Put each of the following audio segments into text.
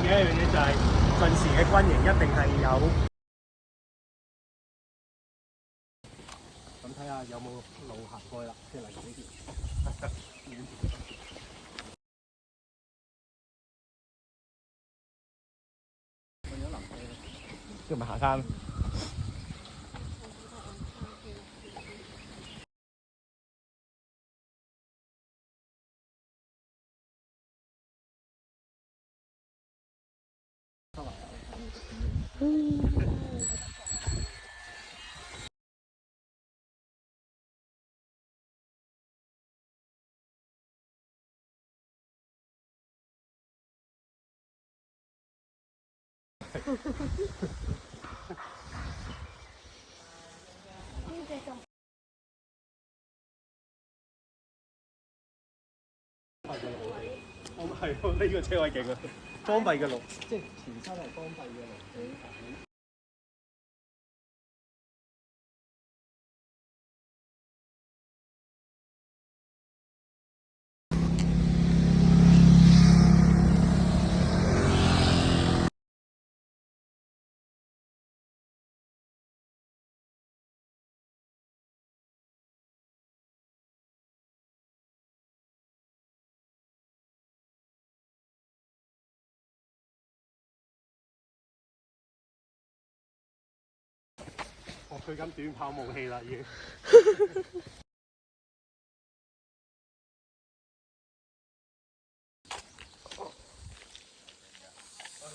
嘅一樣嘢就係陣時嘅軍營一定係有。咁睇下有冇路行過去啦，即係例如呢條。去咗林地，即係咪行山？我係喎，呢個車位勁啊！荒廢嘅路，即係全身係荒廢嘅路。哦，佢咁短跑武器啦，已經。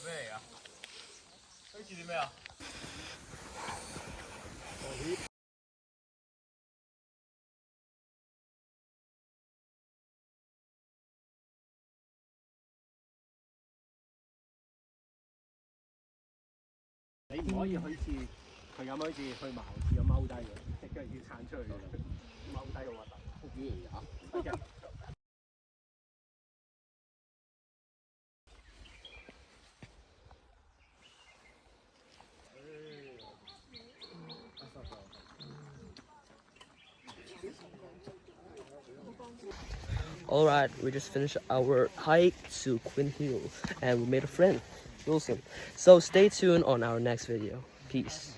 咩嚟㗎？推住啲咩啊？你唔可以好似佢咁好似去茅廁咁踎低嘅，隻腳要撐出去嘅，踎低好核突。魚嚟㗎。Alright, we just finished our hike to Quinn Hill and we made a friend, Wilson. So stay tuned on our next video. Peace.